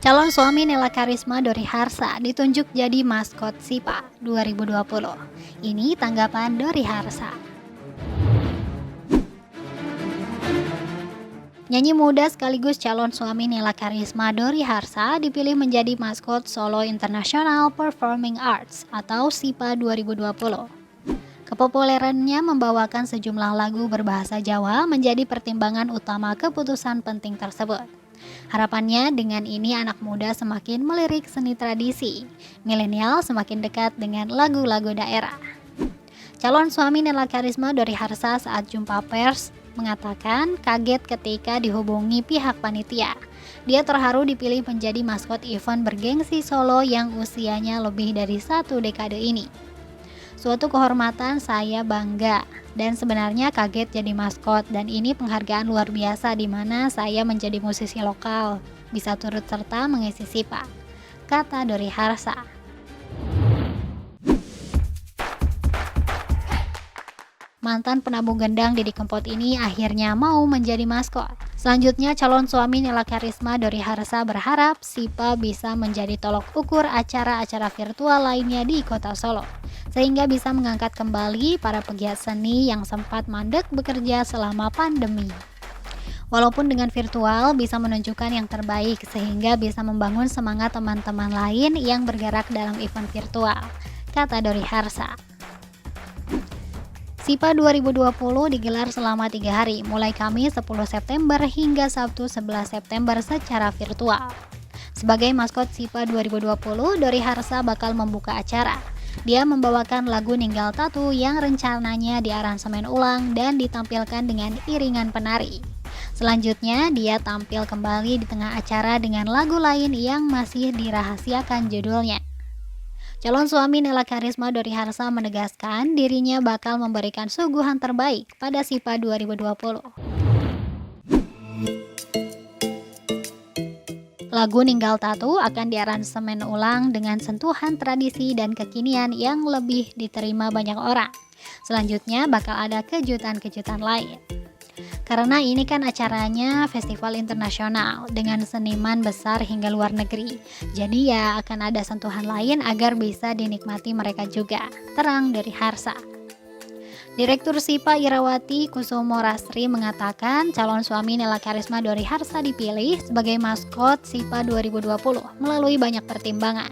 Calon suami Nela Karisma Dori Harsa ditunjuk jadi maskot SIPA 2020. Ini tanggapan Dori Harsa. Nyanyi muda sekaligus calon suami Nela Karisma Dori Harsa dipilih menjadi maskot Solo International Performing Arts atau SIPA 2020. Kepopulerannya membawakan sejumlah lagu berbahasa Jawa menjadi pertimbangan utama keputusan penting tersebut. Harapannya dengan ini anak muda semakin melirik seni tradisi, milenial semakin dekat dengan lagu-lagu daerah. Calon suami Nela Karisma Dori Harsa saat jumpa pers mengatakan kaget ketika dihubungi pihak panitia. Dia terharu dipilih menjadi maskot event bergengsi Solo yang usianya lebih dari 1 dekade ini. Suatu kehormatan, saya bangga dan sebenarnya kaget jadi maskot, dan ini penghargaan luar biasa di mana saya menjadi musisi lokal bisa turut serta mengisi SIPA, kata Dori Harsa. Mantan penabung gendang Didi Kempot ini akhirnya mau menjadi maskot. Selanjutnya, calon suami Nela Karisma Dori Harsa berharap SIPA bisa menjadi tolok ukur acara-acara virtual lainnya di kota Solo, sehingga bisa mengangkat kembali para pegiat seni yang sempat mandek bekerja selama pandemi. Walaupun dengan virtual bisa menunjukkan yang terbaik sehingga bisa membangun semangat teman-teman lain yang bergerak dalam event virtual, kata Dori Harsa. SIPA 2020 digelar selama 3 hari, mulai Kamis 10 September hingga Sabtu 11 September secara virtual. Sebagai maskot SIPA 2020, Dori Harsa bakal membuka acara. Dia membawakan lagu Ninggal Tatu yang rencananya diaransemen ulang dan ditampilkan dengan iringan penari. Selanjutnya, dia tampil kembali di tengah acara dengan lagu lain yang masih dirahasiakan judulnya. Calon suami Nela Karisma Dori Harsa menegaskan dirinya bakal memberikan suguhan terbaik pada SIPA 2020. Lagu Ninggal Tatu akan diaransemen ulang dengan sentuhan tradisi dan kekinian yang lebih diterima banyak orang. Selanjutnya bakal ada kejutan-kejutan lain. Karena ini kan acaranya festival internasional dengan seniman besar hingga luar negeri. Jadi ya akan ada sentuhan lain agar bisa dinikmati mereka juga, terang Dori Harsa. Direktur SIPA Irawati Kusumo Rasri mengatakan calon suami Nela Karisma Dori Harsa dipilih sebagai maskot SIPA 2020 melalui banyak pertimbangan.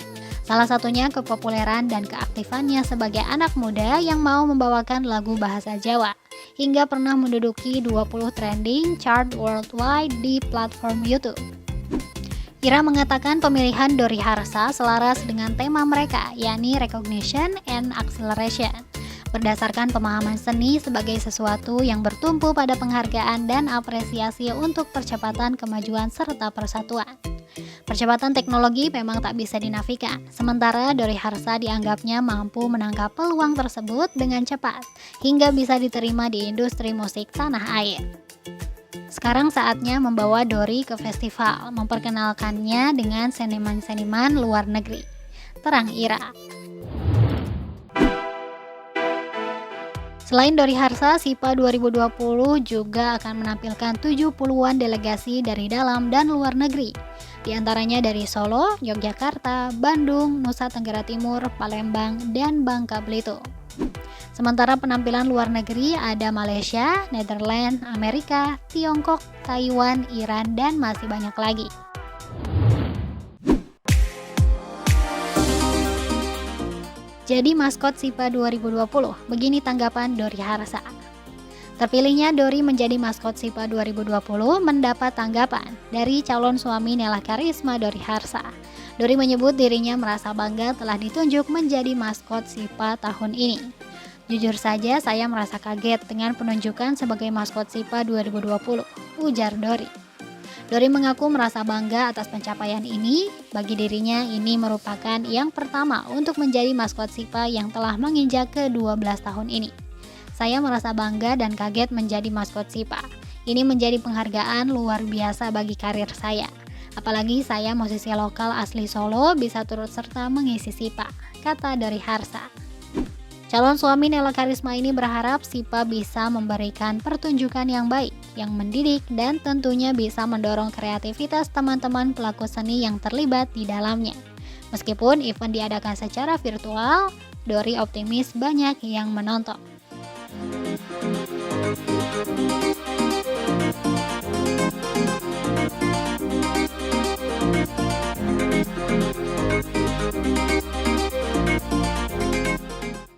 Salah satunya kepopuleran dan keaktifannya sebagai anak muda yang mau membawakan lagu bahasa Jawa, hingga pernah menduduki 20 trending chart worldwide di platform YouTube. Ira mengatakan pemilihan Dori Harsa selaras dengan tema mereka, yakni Recognition and Acceleration, berdasarkan pemahaman seni sebagai sesuatu yang bertumpu pada penghargaan dan apresiasi untuk percepatan kemajuan serta persatuan. Percepatan teknologi memang tak bisa dinafikan, sementara Dori Harsa dianggapnya mampu menangkap peluang tersebut dengan cepat, hingga bisa diterima di industri musik tanah air. Sekarang saatnya membawa Dori ke festival, memperkenalkannya dengan seniman-seniman luar negeri, terang Ira. Selain Dori Harsa, SIPA 2020 juga akan menampilkan 70-an delegasi dari dalam dan luar negeri. Di antaranya dari Solo, Yogyakarta, Bandung, Nusa Tenggara Timur, Palembang, dan Bangka Belitung. Sementara penampilan luar negeri ada Malaysia, Netherlands, Amerika, Tiongkok, Taiwan, Iran, dan masih banyak lagi. Jadi maskot SIPA 2020, begini tanggapan Dori Harsa. Terpilihnya Dori menjadi maskot SIPA 2020 mendapat tanggapan dari calon suami Nela Karisma Dori Harsa. Dori menyebut dirinya merasa bangga telah ditunjuk menjadi maskot SIPA tahun ini. Jujur saja saya merasa kaget dengan penunjukan sebagai maskot SIPA 2020, ujar Dori. Dori mengaku merasa bangga atas pencapaian ini. Bagi dirinya ini merupakan yang pertama untuk menjadi maskot SIPA yang telah menginjak ke 12 tahun ini. Saya merasa bangga dan kaget menjadi maskot SIPA. Ini menjadi penghargaan luar biasa bagi karir saya. Apalagi saya musisi lokal asli Solo bisa turut serta mengisi SIPA, kata Dori Harsa. Calon suami Nela Karisma ini berharap SIPA bisa memberikan pertunjukan yang baik yang mendidik dan tentunya bisa mendorong kreativitas teman-teman pelaku seni yang terlibat di dalamnya. Meskipun event diadakan secara virtual, Dori optimis banyak yang menonton.